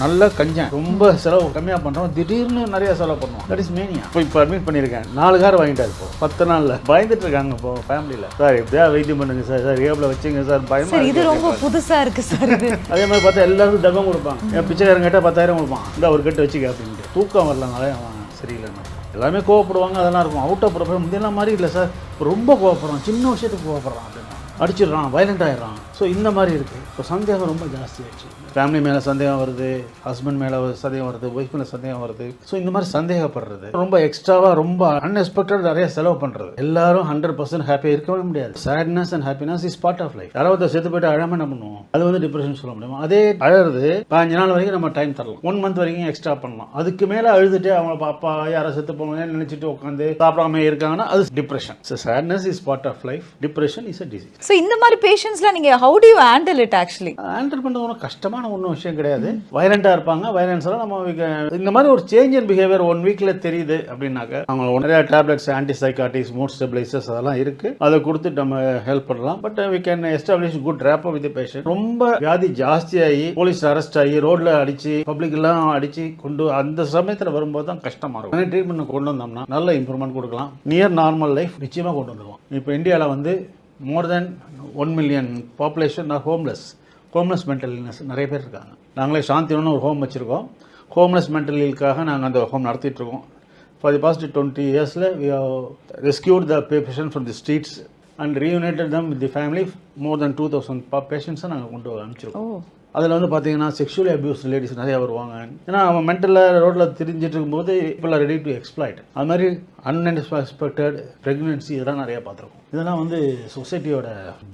நல்ல கஞ்சன் ரொம்ப செலவு கம்மியாக பண்ணுறோம், திடீர்னு நிறைய செலவு பண்ணுவோம். That is mania. இப்போ அட்மிட் பண்ணியிருக்கேன், 4 கார் வாங்கிட்டாரு. இப்போ 10 நாளில் பயந்துட்டு இருக்காங்க. இப்போ ஃபேமிலியில் சார் எப்படியா வைத்தியம் பண்ணுங்க சார், சார் ஏபில் வச்சுங்க சார், பயமா இது ரொம்ப புதுசாக இருக்குது சார். அதே மாதிரி பார்த்தா எல்லாருக்கும் தகம் கொடுப்பாங்க. என் பிச்சைக்காரங்க கேட்டால் 10,000 கொடுப்பான், இந்த ஒரு கட்டு வச்சுக்க அப்படின்ட்டு. தூக்கம் வரலனாலே அவன் சரியில்லைன்னு எல்லாமே கோவப்படுவாங்க. அதெல்லாம் இருக்கும். அவுட் ஆஃப் ப்ரொஃபைல் முந்தியெல்லாம் மாதிரி இல்லை சார். ரொம்ப கோவப்படுறான், சின்ன விஷயத்துக்கு கோவப்படுறான் அப்படின்னா அடிச்சிடுறான், வயலண்ட் ஆகிடுறான். ஸோ இந்த மாதிரி இருக்குது. இப்போ சந்தேகம் ரொம்ப ஜாஸ்தி ஆயிடுச்சு. ஃபேமிலி மேலே சந்தேகம் வருது, ஹஸ்பண்ட் மேலே சந்தேகம் வருது, ஒய்ஃப் மேலே சந்தேகம் வருது. ஸோ இந்த மாதிரி சந்தேகப்படுறது ரொம்ப எக்ஸ்ட்ராவாக, ரொம்ப அன்எக்ஸ்பெக்டட் நிறைய செலவு பண்ணுறது. எல்லாரும் 100% ஹாப்பியாக இருக்கவே முடியாது. Sadness and happiness is part of life. யாராவது செத்து போய்ட்டு அழாமல் என்ன பண்ணுவோம், அது வந்து டிப்ரெஷன் சொல்ல முடியும். அதே அழறது 15 நாள் வரைக்கும் நம்ம டைம் தரலாம், 1 மந்த் வரைக்கும் எக்ஸ்ட்ரா பண்ணலாம். அதுக்கு மேலே அழுதுட்டு அவங்க பாப்பா யாரை செத்து போவாங்க நினச்சிட்டு உட்காந்து சாப்பிடாம இருக்காங்கன்னா அது depression. So sadness is part of life, depression is a disease. So இந்த மாதிரி பேஷண்ட்ஸ்லாம் நீங்கள் how do you handle it? Actually handle பண்ணுறது ஒன்றும் கஷ்டமான ஒன்றும் விஷயம் கிடையாது. வயலண்டாக இருப்பாங்க, வயலன்ஸ்லாம் நம்ம இந்த மாதிரி ஒரு சேஞ்ச் இன் பிஹேவியர் 1 வீக்கில் தெரியுது அப்படின்னாக்க அவங்க நிறைய டேப்லெட்ஸ், ஆன்டிசைக்காட்டிக்ஸ், மூட் ஸ்டெபிலைசர்ஸ் அதெல்லாம் இருக்குது. அதை கொடுத்துட்டு நம்ம ஹெல்ப் பண்ணலாம். But we can establish good rapport with patient. ரொம்ப வியாதி ஜாஸ்தியாகி போலீஸ் அரெஸ்ட் ஆகி ரோட்ல அடிச்சு பப்ளிக்லாம் அடிச்சு கொண்டு அந்த சமயத்தில் வரும்போது தான் கஷ்டமாக இருக்கும். ட்ரீட்மெண்ட் கொண்டு வந்தோம்னா நல்ல இம்ப்ரூவ்மெண்ட் கொடுக்கலாம். நியர் நார்மல் லைஃப் நிச்சயமாக கொண்டு வந்துடுவோம். இப்போ இந்தியாவில் வந்து more than 1 million population are homeless mental illness நிறைய பேர் இருக்காங்க. நாங்களே சாந்தின்னு ஒரு ஹோம் வச்சுருக்கோம். ஹோம்லெஸ் மென்டல் இல்க்காக நாங்கள் அந்த ஹோம் நடத்திட்டுருக்கோம். ஃபார் தி பாஸ்ட் 20 இயர்ஸில் we have rescued the patient from the streets and reunited them with the family. More than 2000 பேஷண்ட்ஸை நாங்கள் கொண்டு அனுப்பிச்சிருக்கோம். அதில் வந்து பார்த்தீங்கன்னா செக்ஷுவலி அபியூஸ் லேடிஸ் நிறையா வருவாங்க. ஏன்னா அவன் மென்டலில் ரோட்டில் திரிஞ்சிட்டு இருக்கும்போது இப்போல்லாம் ரெடி டு எக்ஸ்ப்ளாய்ட். அது மாதிரி அன்எக்ஸ்பெக்டட் ப்ரெக்னென்சி இதெல்லாம் நிறையா பார்த்துருக்கோம். இதெல்லாம் வந்து சொசைட்டியோட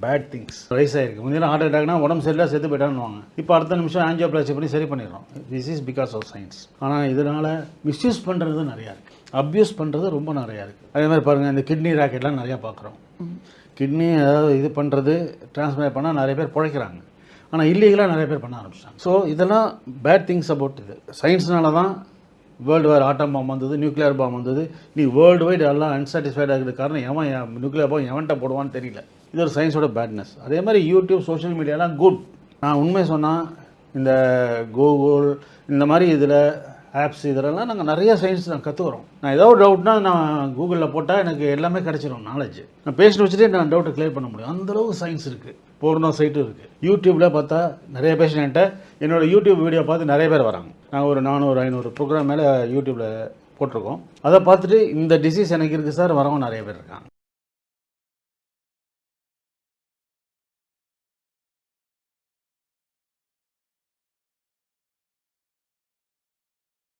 பேட் திங்ஸ் ரைஸ் ஆகிருக்கு. முன்னாடி ஹார்ட் அட்டாக்னா உடம்பு சரியில்லை செத்து போயிட்டான்னு, இப்போ அடுத்த நிமிஷம் ஆஞ்சியோபிளாஸ்டி பண்ணி சரி பண்ணிடுறோம். This is because of science. ஆனால் இதனால் மிஸ்யூஸ் பண்ணுறது நிறையா இருக்குது, அப்யூஸ் பண்ணுறது ரொம்ப நிறையா இருக்குது. அதே மாதிரி பாருங்கள், இந்த கிட்னி ராக்கெட்லாம் நிறையா பார்க்குறோம். கிட்னி அதாவது இது பண்ணுறது, டிரான்ஸ்பிளேட் பண்ணால் நிறைய பேர் பிழைக்கிறாங்க. ஆனால் இல்லீகலாக நிறைய பேர் பண்ண ஆரம்பிச்சிட்டாங்க. ஸோ இதெல்லாம் பேட் திங்ஸ் அபவுட் இது. சயின்ஸ்னால தான் வேர்ல்டு வார் ஆட்டம் பாம் வந்தது, நியூக்ளியர் பாம் வந்தது. நீ வேர்ல்டு வைடு எல்லாம் அன்சாட்டிஸ்ஃபைடாக இருக்கிறது காரணம் எவன் நியூக்ளியர் பாம் எவன்ட்ட போடுவான்னு தெரியல. இது ஒரு சயின்ஸோட பேட்னஸ். அதே மாதிரி யூடியூப், சோஷியல் மீடியாலாம் குட். நான் உண்மை சொன்னால் இந்த கூகுள் இந்த மாதிரி இதில் ஆப்ஸ் இதெல்லாம் நாங்கள் நிறைய சயின்ஸ் நான் கற்றுக்குறோம். நான் ஏதோ ஒரு டவுட்னா நான் கூகுளில் போட்டால் எனக்கு எல்லாமே கிடச்சிரும் நாலேஜ். நான் பேஷண்ட் வச்சுட்டே நான் டவுட்டை கிளியர் பண்ண முடியும். அந்தளவுக்கு சயின்ஸ் இருக்குது. போர்னோ சைட்டும் இருக்குது. யூடியூப்பில் பார்த்தா நிறைய பேஷண்ட் என்கிட்ட என்னோடய யூடியூப் வீடியோ பார்த்து நிறைய பேர் வராங்க. நாங்கள் ஒரு 400-500 ப்ரோக்ராம் மேலே யூடியூப்பில் போட்டிருக்கோம். அதை பார்த்துட்டு இந்த டிசீஸ் எனக்கு இருக்குது சார் வரவங்க நிறைய பேர் இருக்காங்க.